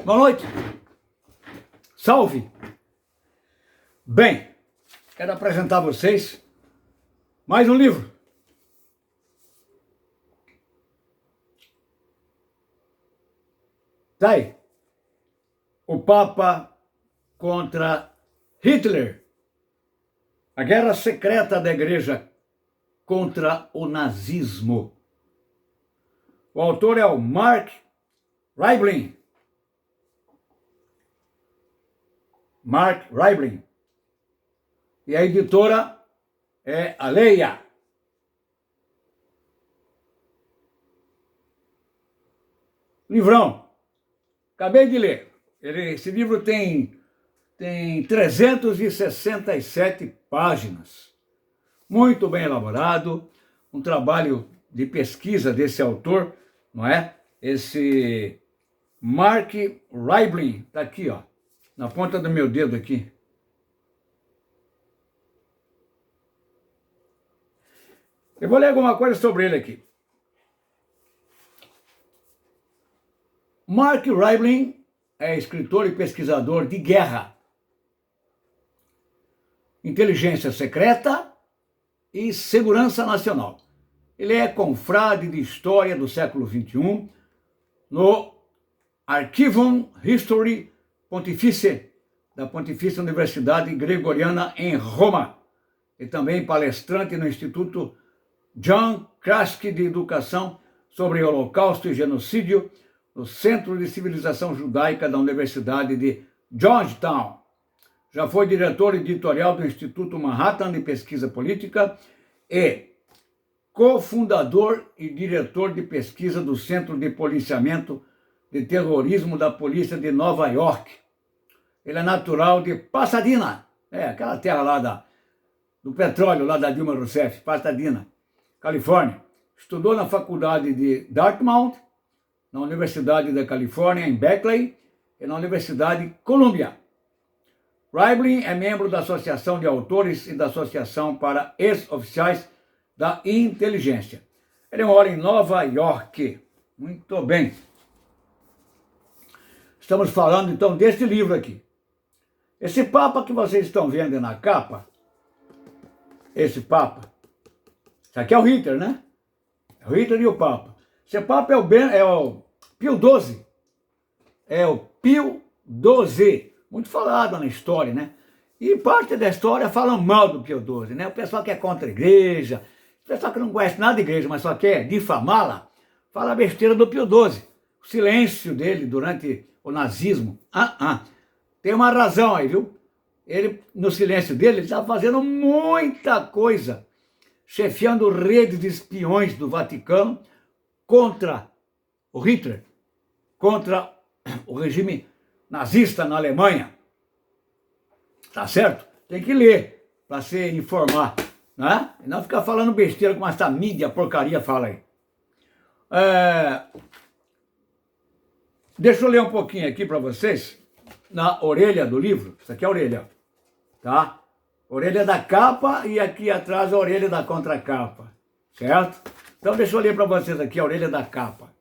Boa noite. Salve. Bem, quero apresentar a vocês mais um livro. Tá aí. O Papa contra Hitler. A guerra secreta da igreja contra o nazismo. O autor é o Mark Reiblin. Mark Reiblin. E a editora é a Leia. Livrão. Acabei de ler. Esse livro tem 367 páginas. Muito bem elaborado. Um trabalho de pesquisa desse autor, não é? Esse Mark Reiblin. Está aqui, ó. Na ponta do meu dedo aqui. Eu vou ler alguma coisa sobre ele aqui. Mark Reiblin é escritor e pesquisador de guerra, inteligência secreta e segurança nacional. Ele é confrade de história do século XXI no Archivum Historiae Pontificae, da Pontifícia Universidade Gregoriana em Roma, e também palestrante no Instituto John Kraske de Educação sobre Holocausto e Genocídio, no Centro de Civilização Judaica da Universidade de Georgetown. Já foi diretor editorial do Instituto Manhattan de Pesquisa Política e cofundador e diretor de pesquisa do Centro de Policiamento de Terrorismo da Polícia de Nova York. Ele é natural de Pasadena, aquela terra lá do petróleo, lá da Dilma Rousseff, Pasadena, Califórnia. Estudou na Faculdade de Dartmouth, na Universidade da Califórnia, em Berkeley, e na Universidade Columbia. Reiblin é membro da Associação de Autores e da Associação para Ex-Oficiais da Inteligência. Ele mora em Nova York. Muito bem. Estamos falando, então, deste livro aqui. Esse Papa que vocês estão vendo na capa, esse Papa, isso aqui é o Hitler, né? É o Hitler e o Papa. Esse Papa é o Pio XII. É o Pio XII. Muito falado na história, né? E parte da história fala mal do Pio XII, né? O pessoal que é contra a igreja, o pessoal que não conhece nada da igreja, mas só quer difamá-la, fala a besteira do Pio XII. O silêncio dele durante o nazismo. Tem uma razão aí, viu? Ele, no silêncio dele, ele estava fazendo muita coisa, chefiando redes de espiões do Vaticano contra o Hitler, contra o regime nazista na Alemanha. Tá certo? Tem que ler para se informar, né? E não ficar falando besteira como essa mídia porcaria fala aí. Deixa eu ler um pouquinho aqui para vocês, na orelha do livro. Isso aqui é a orelha, tá? Orelha da capa e aqui atrás a orelha da contracapa, certo? Então deixa eu ler para vocês aqui a orelha da capa.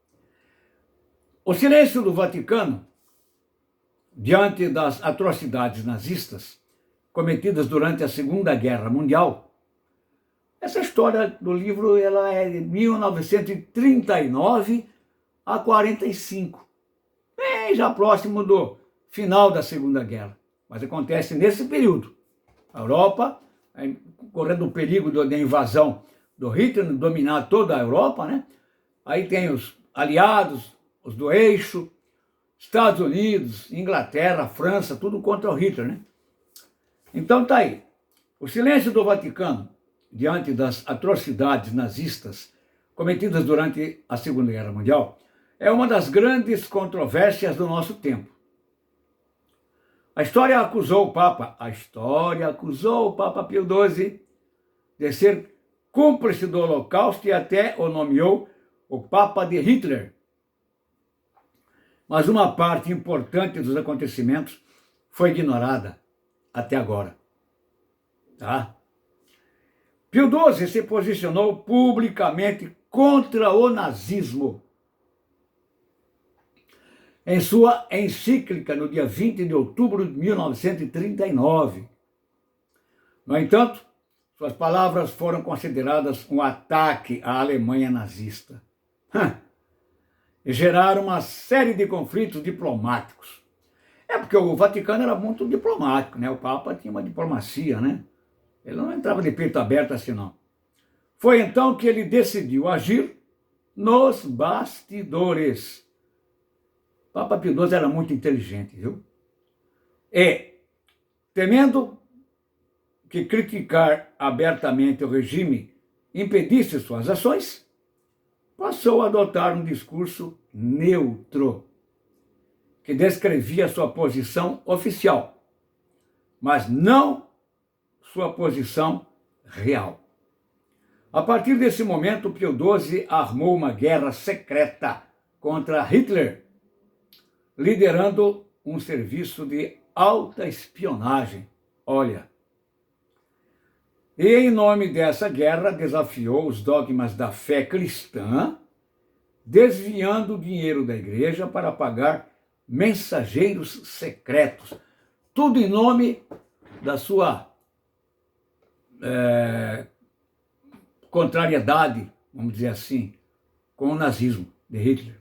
O silêncio do Vaticano diante das atrocidades nazistas cometidas durante a Segunda Guerra Mundial. Essa história do livro ela é de 1939 a 45, bem já próximo do final da Segunda Guerra, mas acontece nesse período. A Europa, correndo o perigo da invasão do Hitler, dominar toda a Europa, né? Aí tem os aliados, os do eixo, Estados Unidos, Inglaterra, França, tudo contra o Hitler, né? Então tá aí. O silêncio do Vaticano diante das atrocidades nazistas cometidas durante a Segunda Guerra Mundial é uma das grandes controvérsias do nosso tempo. A história acusou o Papa Pio XII de ser cúmplice do Holocausto e até o nomeou o Papa de Hitler. Mas uma parte importante dos acontecimentos foi ignorada até agora. Tá? Pio XII se posicionou publicamente contra o nazismo. em sua encíclica no dia 20 de outubro de 1939. No entanto, suas palavras foram consideradas um ataque à Alemanha nazista e geraram uma série de conflitos diplomáticos. É porque o Vaticano era muito diplomático, né? O Papa tinha uma diplomacia, né? Ele não entrava de peito aberto assim, não. Foi então que ele decidiu agir nos bastidores. O Papa Pio XII era muito inteligente, viu? E, temendo que criticar abertamente o regime impedisse suas ações, passou a adotar um discurso neutro, que descrevia sua posição oficial, mas não sua posição real. A partir desse momento, Pio XII armou uma guerra secreta contra Hitler, liderando um serviço de alta espionagem. Olha. E em nome dessa guerra desafiou os dogmas da fé cristã, desviando o dinheiro da igreja para pagar mensageiros secretos. Tudo em nome da sua contrariedade, vamos dizer assim, com o nazismo de Hitler,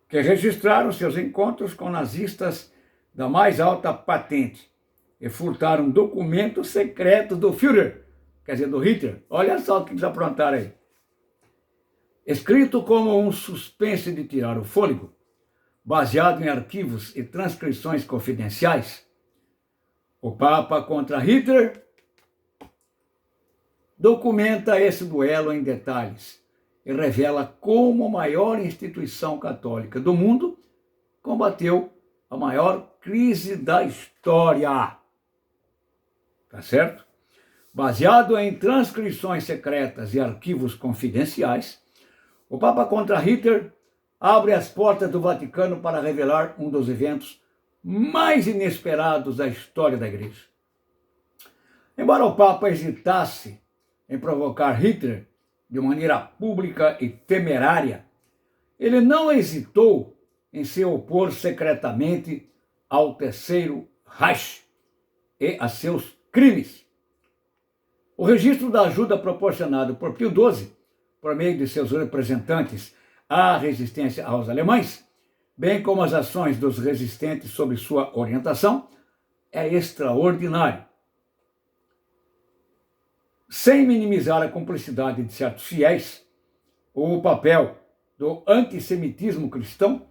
que registraram seus encontros com nazistas da mais alta patente e furtaram documentos secretos do Führer, quer dizer, do Hitler. Olha só o que eles aprontaram aí. Escrito como um suspense de tirar o fôlego, baseado em arquivos e transcrições confidenciais, o Papa contra Hitler documenta esse duelo em detalhes e revela como a maior instituição católica do mundo combateu a maior crise da história. Tá certo? Baseado em transcrições secretas e arquivos confidenciais, o Papa contra Hitler abre as portas do Vaticano para revelar um dos eventos mais inesperados da história da Igreja. Embora o Papa hesitasse em provocar Hitler de maneira pública e temerária, ele não hesitou em se opor secretamente ao Terceiro Reich e a seus crimes. O registro da ajuda proporcionado por Pio XII, por meio de seus representantes à resistência aos alemães, bem como as ações dos resistentes sob sua orientação, é extraordinário. Sem minimizar a cumplicidade de certos fiéis ou o papel do antissemitismo cristão,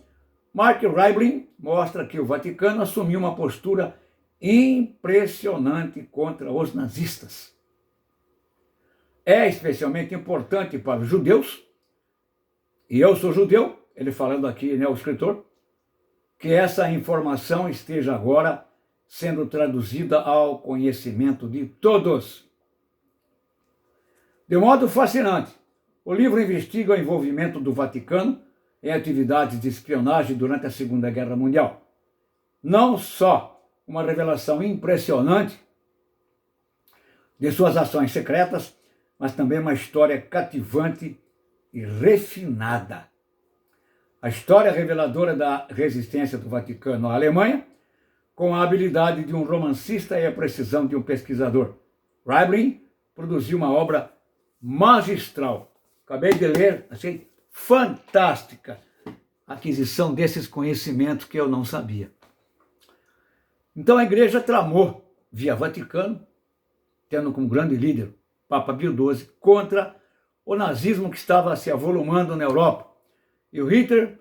Mark Reiblin mostra que o Vaticano assumiu uma postura impressionante contra os nazistas. É especialmente importante para os judeus, e eu sou judeu, ele falando aqui, né, o escritor, que essa informação esteja agora sendo traduzida ao conhecimento de todos. De modo fascinante, o livro investiga o envolvimento do Vaticano em atividades de espionagem durante a Segunda Guerra Mundial. Não só uma revelação impressionante de suas ações secretas, mas também uma história cativante e refinada. A história reveladora da resistência do Vaticano à Alemanha, com a habilidade de um romancista e a precisão de um pesquisador. Reiblin produziu uma obra magistral. Acabei de ler, achei fantástica a aquisição desses conhecimentos que eu não sabia. Então a igreja tramou, via Vaticano, tendo como grande líder Papa Pio XII, contra o nazismo que estava se avolumando na Europa. E o Hitler,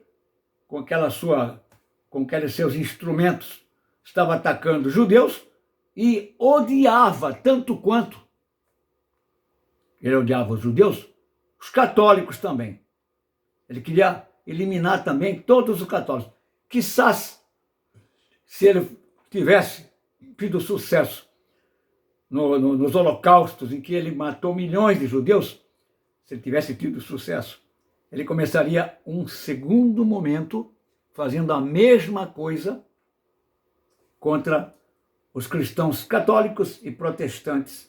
com aqueles seus instrumentos, estava atacando judeus e odiava tanto quanto ele odiava os judeus, os católicos também. Ele queria eliminar também todos os católicos. Quizás, se ele tivesse tido sucesso nos holocaustos em que ele matou milhões de judeus, se ele tivesse tido sucesso, ele começaria um segundo momento fazendo a mesma coisa contra os cristãos católicos e protestantes,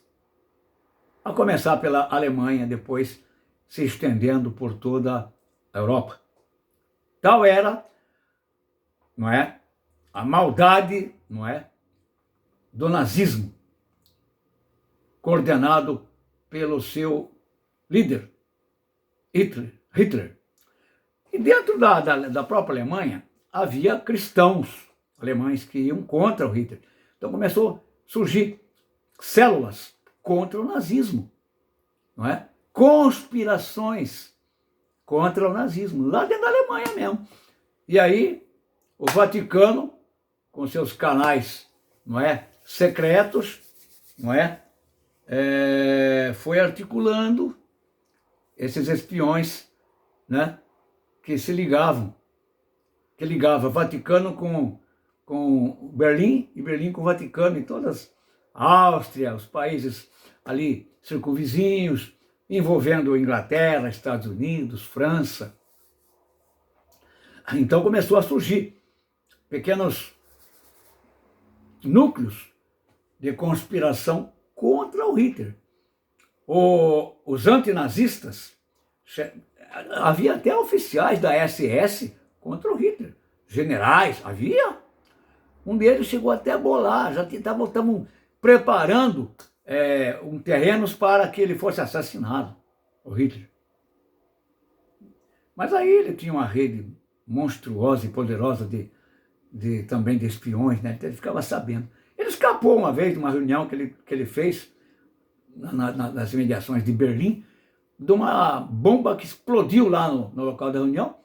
a começar pela Alemanha, depois se estendendo por toda a Europa. Tal era, não é, a maldade, não é, do nazismo, coordenado pelo seu líder, Hitler. E dentro da própria Alemanha, havia cristãos alemães que iam contra o Hitler. Então começou a surgir células contra o nazismo, não é? Conspirações contra o nazismo, lá dentro da Alemanha mesmo. E aí, o Vaticano, com seus canais, não é, secretos, não é, foi articulando esses espiões, né, que se ligavam, que ligava Vaticano com Berlim e Berlim com o Vaticano, e todas a Áustria, os países ali circunvizinhos, envolvendo Inglaterra, Estados Unidos, França. Então começou a surgir pequenos núcleos de conspiração contra o Hitler. Os antinazistas, havia até oficiais da SS contra o Hitler, generais, havia. Um deles chegou até a bolar, já estavam preparando terrenos para que ele fosse assassinado, o Hitler. Mas aí ele tinha uma rede monstruosa e poderosa também de espiões, né? Então ele ficava sabendo. Ele escapou uma vez de uma reunião que ele fez nas imediações de Berlim, de uma bomba que explodiu lá no local da reunião,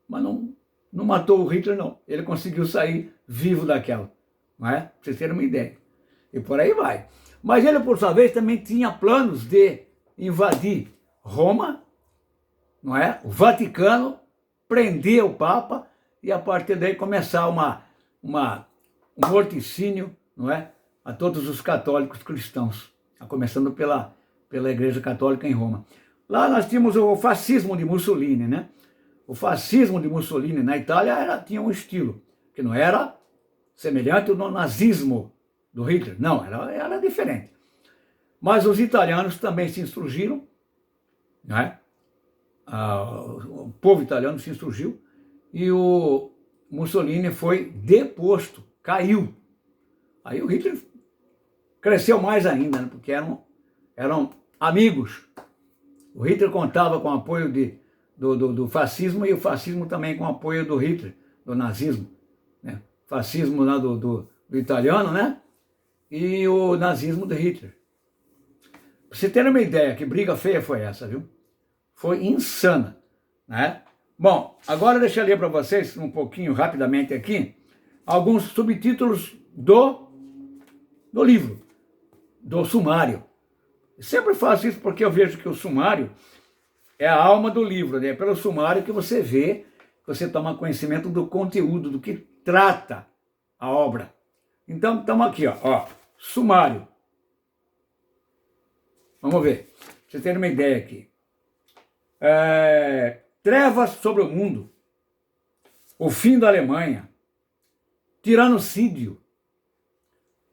mas não matou o Hitler, não. Ele conseguiu sair vivo daquela, não é? Pra vocês terem uma ideia. E por aí vai. Mas ele, por sua vez, também tinha planos de invadir Roma, não é? O Vaticano, prender o Papa e a partir daí começar um morticínio, não é? A todos os católicos cristãos, começando pela Igreja Católica em Roma. Lá nós tínhamos o fascismo de Mussolini, né? O fascismo de Mussolini na Itália tinha um estilo, que não era semelhante ao nazismo do Hitler, não, era diferente. Mas os italianos também se insurgiram, né? O povo italiano se insurgiu e o Mussolini foi deposto, caiu. Aí o Hitler cresceu mais ainda, né? Porque eram amigos. O Hitler contava com o apoio do fascismo e o fascismo também com o apoio do Hitler, do nazismo. Né? Fascismo lá do italiano, né? E o nazismo do Hitler. Pra você ter uma ideia, que briga feia foi essa, viu? Foi insana, né? Bom, agora deixa eu ler para vocês um pouquinho, rapidamente aqui, alguns subtítulos do livro, do sumário. Sempre faço isso porque eu vejo que o sumário é a alma do livro, né? É pelo sumário que você vê, que você toma conhecimento do conteúdo, do que trata a obra. Então, estamos aqui, ó, sumário. Vamos ver, pra vocês terem uma ideia aqui. Trevas sobre o mundo, o fim da Alemanha, tiranocídio,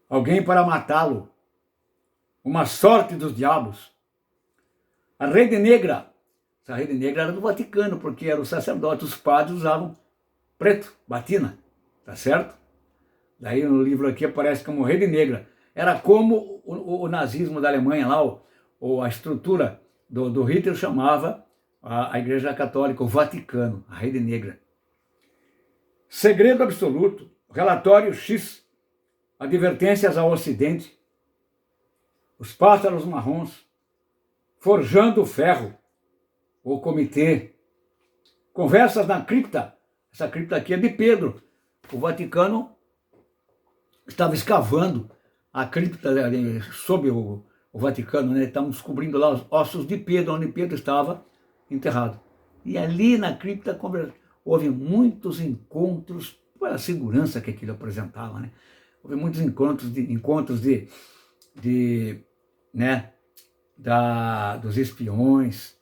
alguém para matá-lo, uma sorte dos diabos, a Rede Negra. Essa Rede Negra era do Vaticano, porque eram os sacerdotes, os padres usavam preto, batina, tá certo? Daí no livro aqui aparece como Rede Negra. Era como o nazismo da Alemanha lá, ou a estrutura do Hitler chamava a Igreja Católica, o Vaticano, a Rede Negra. Segredo absoluto, relatório X, advertências ao Ocidente, os pássaros marrons, forjando o ferro, o comitê, conversas na cripta. Essa cripta aqui é de Pedro. O Vaticano estava escavando a cripta sob o Vaticano, né? Estavam descobrindo lá os ossos de Pedro, onde Pedro estava enterrado. E ali na cripta houve muitos encontros, pela segurança que aquilo apresentava, né? Houve muitos encontros né, dos espiões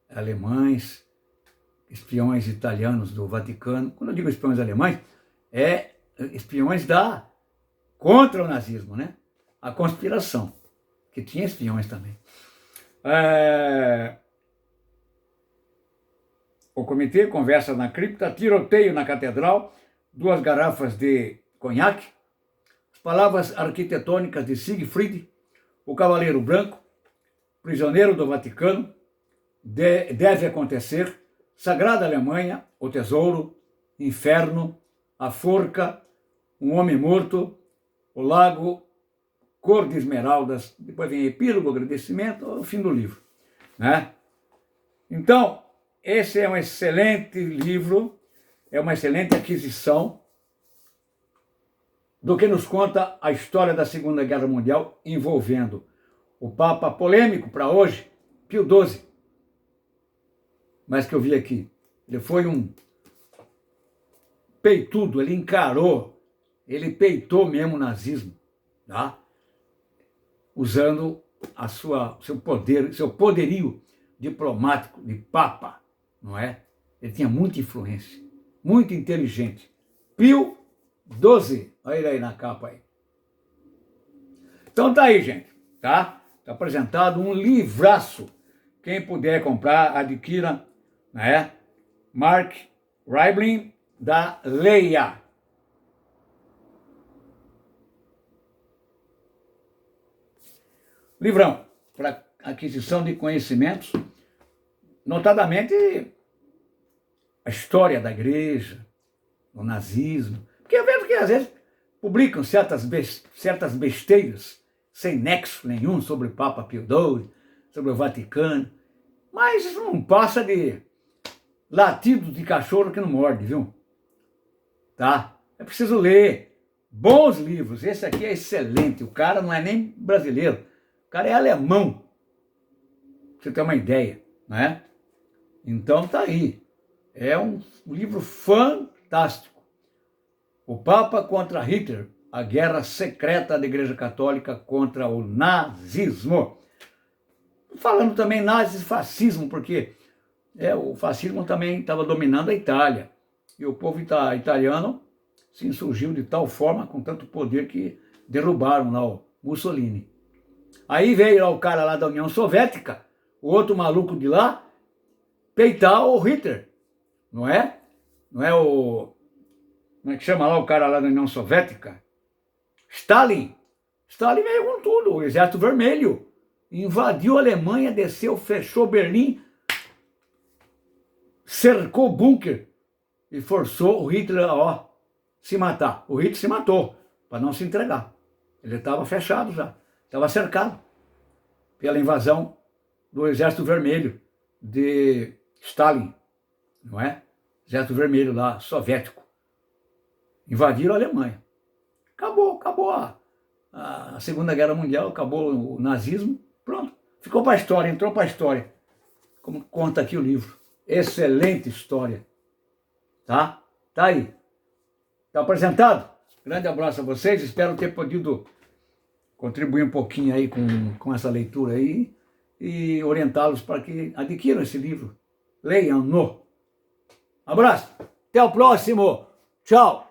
alemães, espiões italianos do Vaticano. Quando eu digo espiões alemães, espiões contra o nazismo, né? A conspiração, que tinha espiões também. o comitê, conversa na cripta, tiroteio na catedral, 2 garrafas de conhaque, as palavras arquitetônicas de Siegfried, o Cavaleiro Branco, Prisioneiro do Vaticano, Deve Acontecer, Sagrada Alemanha, O Tesouro, Inferno, A Forca, Um Homem Morto, O Lago, Cor de Esmeraldas, depois vem Epílogo, Agradecimento, o fim do livro, né? Então, esse é um excelente livro, é uma excelente aquisição do que nos conta a história da Segunda Guerra Mundial envolvendo o Papa polêmico para hoje, Pio XII. Mas que eu vi aqui, ele foi um peitudo, ele encarou, ele peitou mesmo o nazismo, tá? Usando seu poderio diplomático de Papa, não é? Ele tinha muita influência, muito inteligente. Pio XII, olha ele aí na capa aí. Então tá aí, gente, tá? Tá apresentado um livraço. Quem puder comprar, adquira, né? Mark Reiblin, da Leia. Livrão para aquisição de conhecimentos, notadamente a história da igreja, o nazismo, porque eu vejo que às vezes publicam certas besteiras sem nexo nenhum sobre o Papa Pio XII, sobre o Vaticano, mas isso não passa de latido de cachorro que não morde, viu? Tá? É preciso ler bons livros. Esse aqui é excelente. O cara não é nem brasileiro, o cara é alemão. Pra você ter uma ideia, né? Então tá aí. É um livro fantástico. O Papa contra Hitler, a guerra secreta da Igreja Católica contra o nazismo. Falando também nazis e fascismo, porque o fascismo também estava dominando a Itália. E o povo italiano se insurgiu de tal forma, com tanto poder, que derrubaram lá o Mussolini. Aí veio lá o cara lá da União Soviética, o outro maluco de lá, peitar o Hitler, não é? Não é o... Como é que chama lá o cara lá da União Soviética? Stalin. Stalin veio com tudo, o Exército Vermelho. Invadiu a Alemanha, desceu, fechou Berlim, cercou o bunker e forçou o Hitler a se matar. O Hitler se matou para não se entregar. Ele estava fechado já, estava cercado pela invasão do Exército Vermelho de Stalin, não é? Exército Vermelho lá, soviético. Invadiram a Alemanha. Acabou a Segunda Guerra Mundial, acabou o nazismo, pronto. Ficou para a história, entrou para a história. Como conta aqui o livro. Excelente história. Tá? Tá aí. Tá apresentado? Grande abraço a vocês. Espero ter podido contribuir um pouquinho aí com essa leitura aí e orientá-los para que adquiram esse livro. Leiam-no. Abraço. Até o próximo. Tchau.